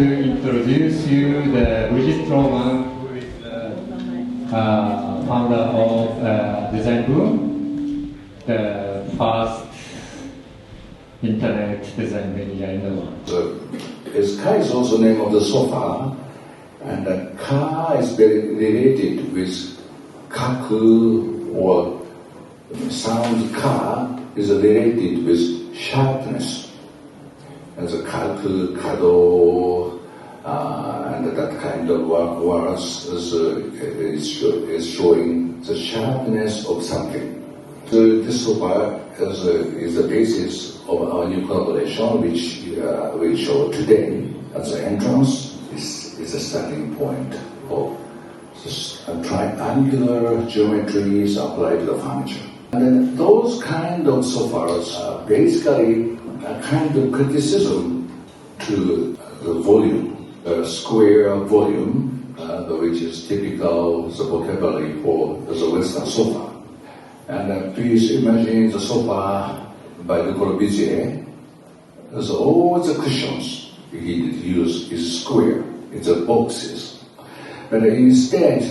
to introduce you the Birgit, who is the founder of designboom, the first internet design media in the world. Ka is also the name of the sofa, and ka is very related with kaku, or sound ka is related with sharpness. As a kaku, kado, and that kind of words is showing the sharpness of something. So this sofa is the basis of our new collaboration, which we show today as the entrance. Is a starting point of triangular geometries applied to the furniture. And then those kind of sofas are basically a kind of criticism to the volume, square volume, which is typical the vocabulary for the Western sofa. And please imagine the sofa by Le Corbusier. So all the cushions he used is square, it's a boxes. But instead,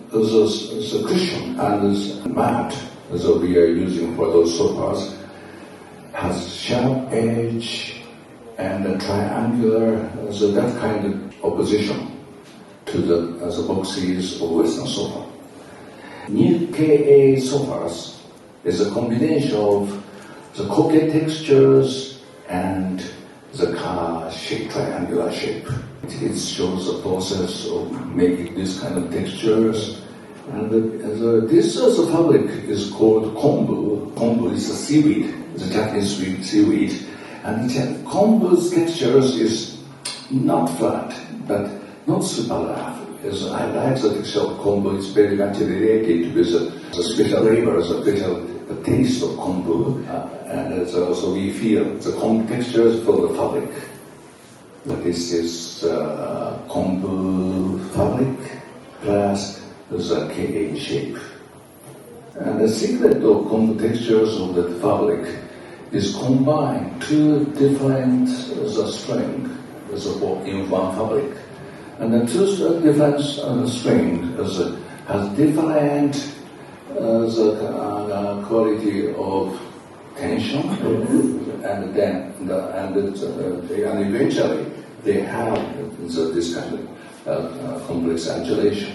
the cushion and the mat that we are using for those sofas has sharp edge and triangular, so that kind of opposition to the boxes of Western sofa. New KA sofas is a combination of the koke textures and the car shape, triangular shape. It shows the process of making this kind of textures. And this fabric is called kombu. Kombu is a seaweed, the Japanese seaweed. And kombu's textures is not flat, but not super rough. I like the texture of kombu. It's very much related with the special flavor, the special taste of kombu. And so we feel the kombu textures for the fabric. This is kombu fabric plus the KA shape. And the secret of kombu textures of the fabric is combine two different strings in one fabric. And the two different strings has different quality of tension, and then and eventually they have this kind of complex undulation.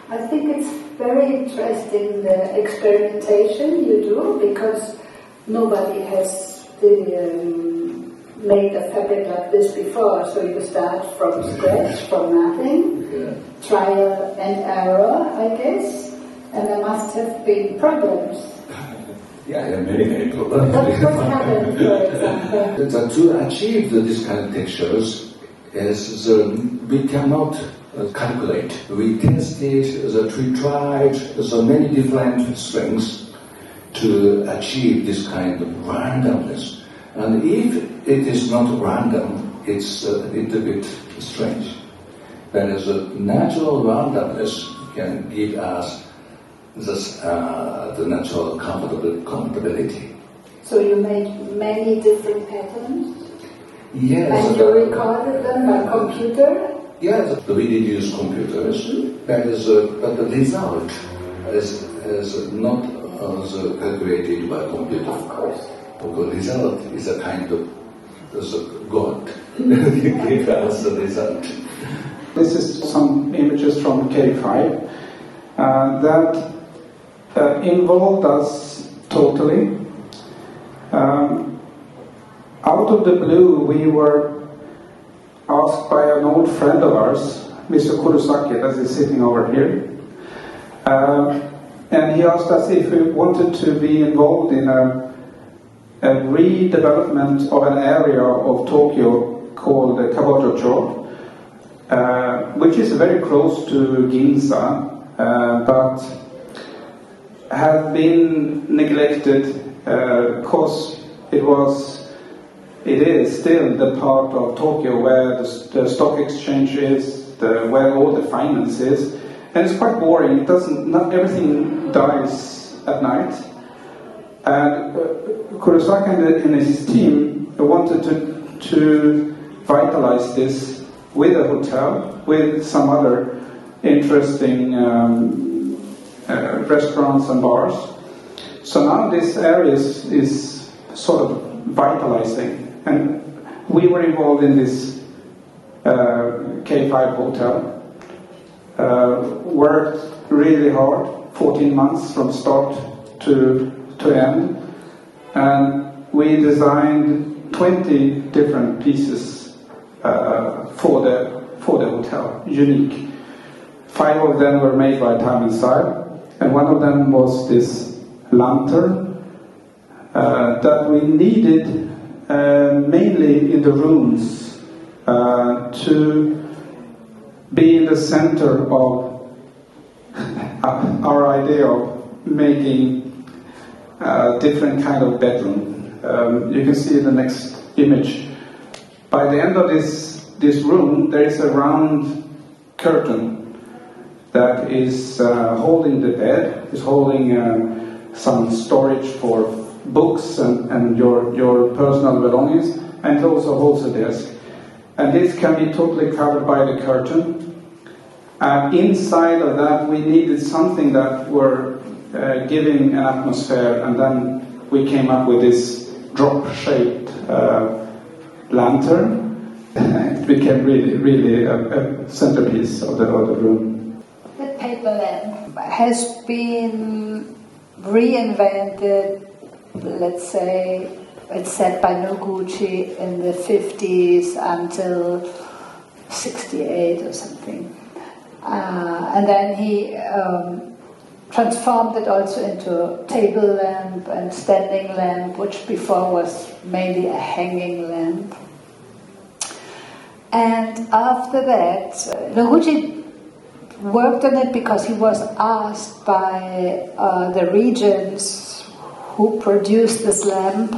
I think it's very interesting the experimentation you do, because nobody has made a fabric like this before, so you start from scratch, from nothing, trial and error, I guess, and there must have been problems. Yeah, many problems. What happened, for example? To achieve this kind of textures, we cannot calculate. We tested, we tried so many different strings to achieve this kind of randomness. And if it is not random, it's a little bit strange. Whereas a natural randomness can give us the natural comfortability. So you made many different patterns? Yes. And you recorded them by computer? Yes, we did use computers, but the result is not calculated by computer. Of course. The result is a kind of God. He gave us the result. This is some images from K5 that involved us totally. Out of the blue, we were asked by an old friend of ours, Mr. Kurosaki, that is sitting over here. And he asked us if we wanted to be involved in a redevelopment of an area of Tokyo called Kawajocho, which is very close to Ginza, but had been neglected because it is still the part of Tokyo where the stock exchange is, where all the finance is, and it's quite boring. Not everything dies at night. And Kurosaki and his team wanted to vitalize this with a hotel, with some other interesting restaurants and bars. So now this area is sort of vitalizing, and we were involved in this K5 hotel. Worked really hard, 14 months from start to end, and we designed 20 different pieces for the hotel, unique. 5 of them were made by Time and Style, and one of them was this lantern that we needed mainly in the rooms to be in the center of our idea of making a different kind of bedroom. You can see the next image. By the end of this room, there is a round curtain that is holding the bed, is holding some storage for books and your personal belongings, and it also holds a desk. And this can be totally covered by the curtain. And inside of that, we needed something that were giving an atmosphere, and then we came up with this drop-shaped lantern. It became really a centerpiece of the room. The paper lamp has been reinvented, let's say, it's said by Noguchi in the 50s until 68 or something. And then he transformed it also into a table lamp and standing lamp, which before was mainly a hanging lamp. And after that, Noguchi worked on it because he was asked by the regents who produced this lamp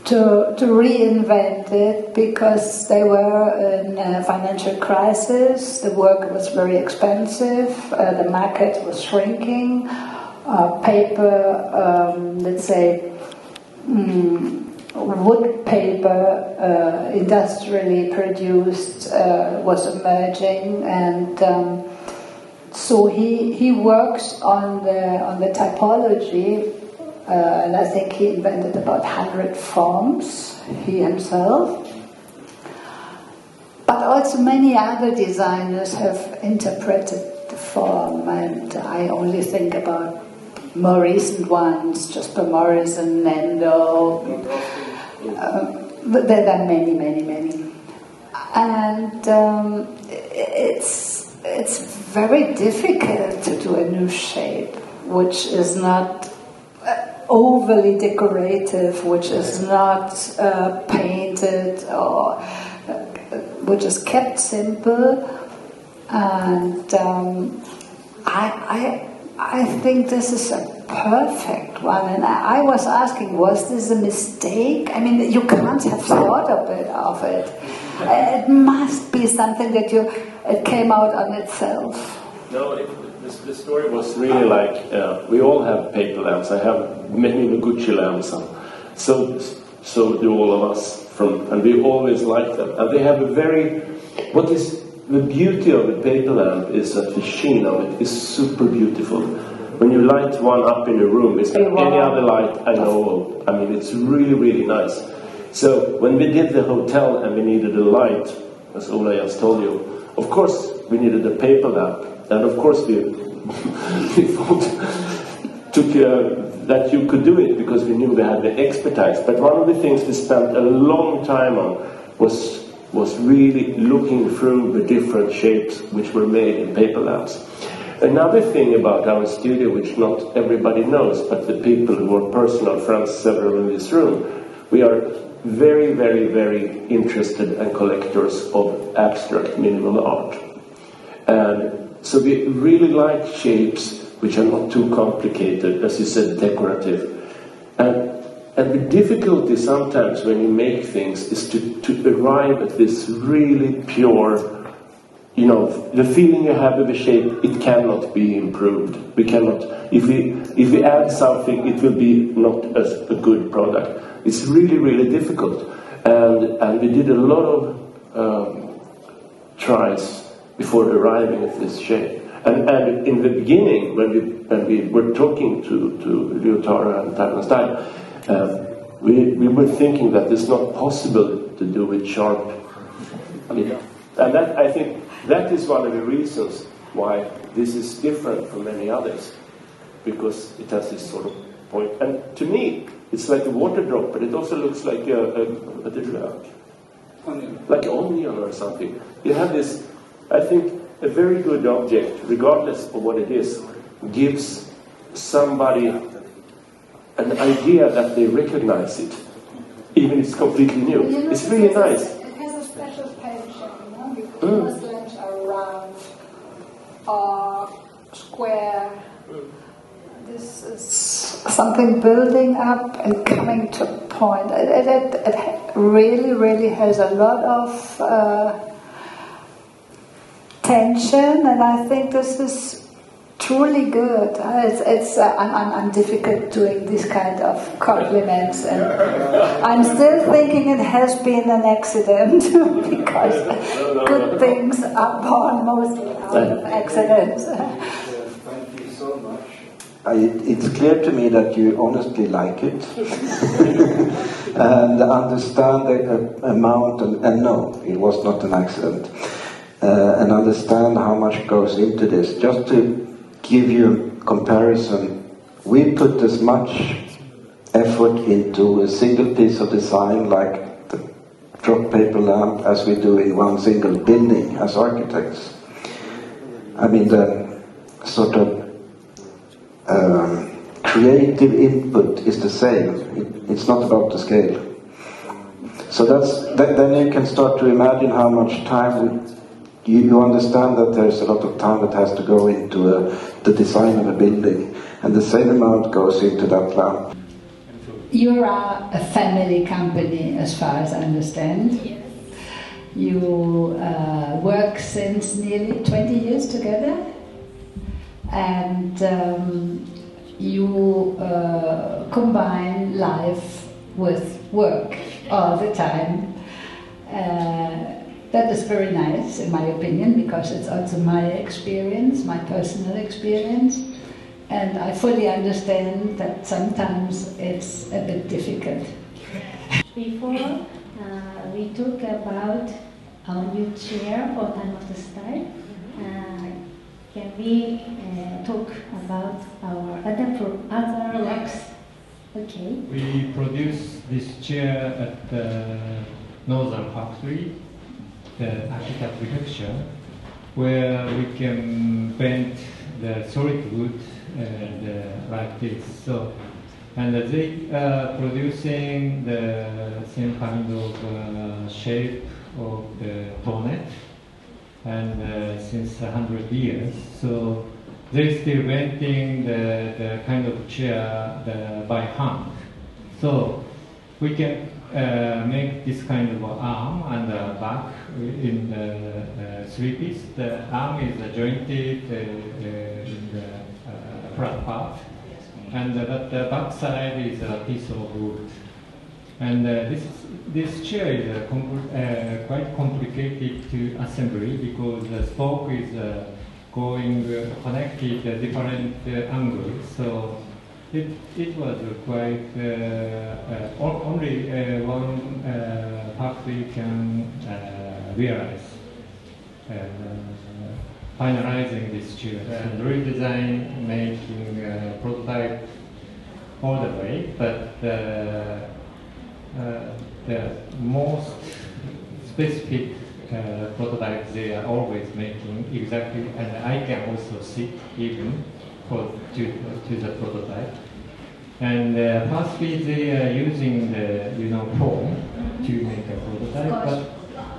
to reinvent it, because they were in a financial crisis, the work was very expensive, the market was shrinking, paper, let's say, wood paper, industrially produced, was emerging, and so he works on the typology. And I think he invented about 100 forms, he himself. But also many other designers have interpreted the form, and I only think about more recent ones, Jasper Morris and Nendo. There are many. And it's very difficult to do a new shape, which is not overly decorative, which is not painted, or which is kept simple. And I think this is a perfect one. And I was asking, was this a mistake? I mean, you can't have thought of it. It must be something that it came out on itself. No, the story was really like, we all have paper lamps. I have many Noguchi lamps, so do all of us, and we always like them. And they have what is the beauty of the paper lamp is that the sheen of it is super beautiful. When you light one up in a room, it's like any other light I know of. I mean, it's really, really nice. So when we did the hotel and we needed a light, as Ola just told you, of course we needed a paper lamp. And of course we thought that you could do it because we knew we had the expertise. But one of the things we spent a long time on was really looking through the different shapes which were made in paper lamps. Another thing about our studio, which not everybody knows, but the people who are personal friends, several in this room, we are very, very, very interested and collectors of abstract minimal art. And so we really like shapes which are not too complicated, as you said, decorative. And the difficulty sometimes when you make things is to arrive at this really pure, the feeling you have of a shape, it cannot be improved. We cannot, if we add something, it will be not as a good product. It's really, really difficult. And we did a lot of tries before arriving at this shape. And in the beginning, when we were talking to ryutaro and Taiwan style, we were thinking that it's not possible to do it sharp. I mean, and that, I think that is one of the reasons why this is different from many others, because it has this sort of point. And to me, it's like a water drop, but it also looks like like onion or something. You have this, I think, a very good object, regardless of what it is, gives somebody an idea that they recognize it, even if it's completely new. It's really nice. It has a special pattern, you know, because Muslims are round or square. This is something building up and coming to a point. It really, really has a lot of tension, and I think this is truly good. I'm difficult doing this kind of compliments, and I'm still thinking it has been an accident because good things are born mostly out of accidents. Thank you so much. It's clear to me that you honestly like it and understand the amount, and no, it was not an accident, and understand how much goes into this. Just to give you a comparison, we put as much effort into a single piece of design like the drop paper lamp as we do in one single building as architects. I mean, the sort of creative input is the same. It's not about the scale. So then you can start to imagine how much time you understand that there's a lot of time that has to go into the design of a building, and the same amount goes into that lamp. You are a family company, as far as I understand. Yes. You work since nearly 20 years together, and you combine life with work all the time. That is very nice, in my opinion, because it's also my experience, my personal experience, and I fully understand that sometimes it's a bit difficult. Before we talk about our new chair for Time of the Style, can we talk about our other works? Okay. We produce this chair at the Northern Factory, the architect prefecture, where we can bend the solid wood like this. So, and they are producing the same kind of shape of the bonnet, and since 100 years. So they're still bending the kind of chair by hand. So we can make this kind of arm and back in the three piece. The arm is jointed in the front part, and but the back side is a piece of wood. And this chair is quite complicated to assembly because the spoke is connected at different angles. So it was quite only one factory can realize finalizing this chair and redesign, making prototype all the way, but the most specific prototypes they are always making exactly, and I can also see even to the prototype. And firstly, they are using the foam to make a prototype,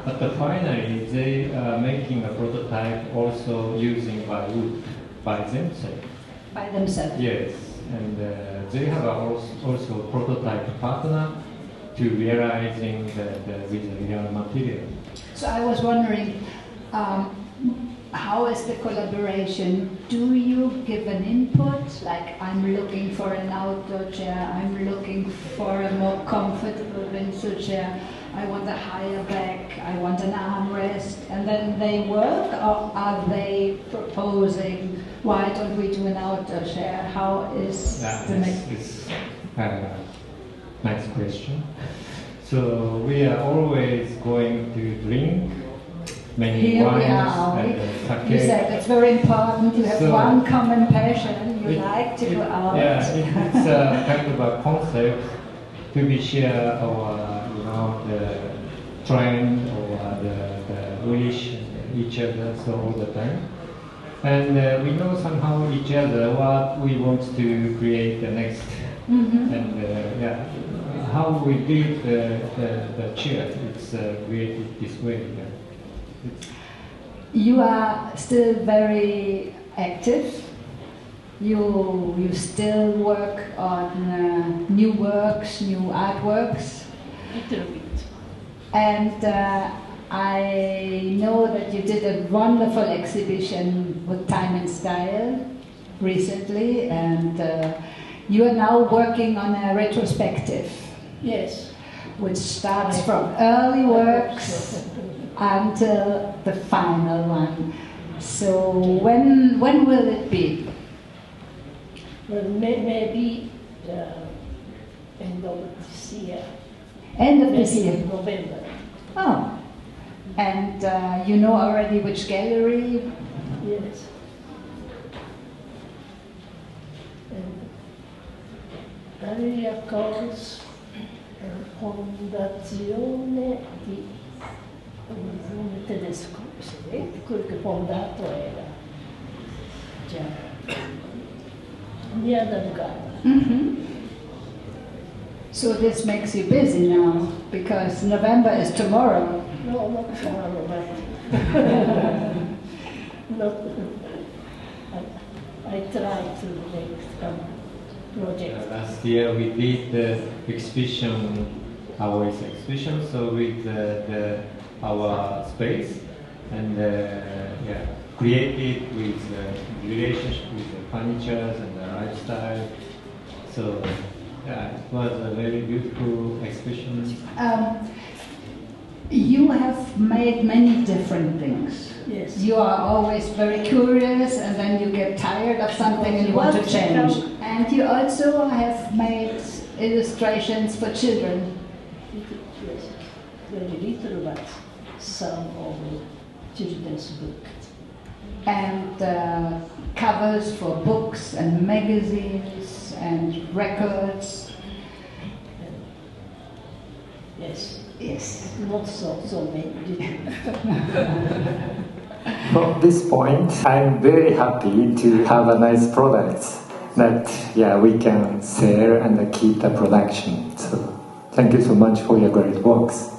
but finally they are making a prototype also using by wood by themselves. By themselves. Yes, and they have also prototype partner to realizing with the real material. So I was wondering, how is the collaboration? Do you give an input, like I'm looking for an outdoor chair, I'm looking for a more comfortable windsor chair, I want a higher back, I want an armrest, and then they work, or are they proposing, why don't we do an outdoor chair? How is the next? It's nice question. So we are always going to drink many Here wines we are. and You sake. said it's very important. You have So one common passion. You like to go out. Yeah, it's a kind of a concept to be share our, the trend or the wish each other so all the time. And we know somehow each other what we want to create the next. Mm-hmm. And how we did the chair, it's created this way. Yeah. You are still very active. You still work on new works, new artworks. Little bit. And I know that you did a wonderful exhibition with Time and Style recently, and you are now working on a retrospective. Yes. Which starts from early works until the final one. So when will it be? Well, maybe end of this year. End of this Maybe year. in November. Oh, and you know already which gallery? Yes. And Galleria calls Fondazione di un tedesco, quello che fondato era già near the Lugano. Mm-hmm. So this makes you busy now, because November is tomorrow. No, not tomorrow, but not. I try to make some project. Last year we did the exhibition, our exhibition, so with our space, and created with relationship with the furniture and the lifestyle. So it was a very beautiful exhibition. You have made many different things. Yes. You are always very curious, and then you get tired of something and you want to change. And you also have made illustrations for children. Yes, very little, but some of children's books. And covers for books and magazines and records. Yes. Yes. Not so many. From this point, I'm very happy to have a nice product that we can sell and keep the production. So thank you so much for your great works.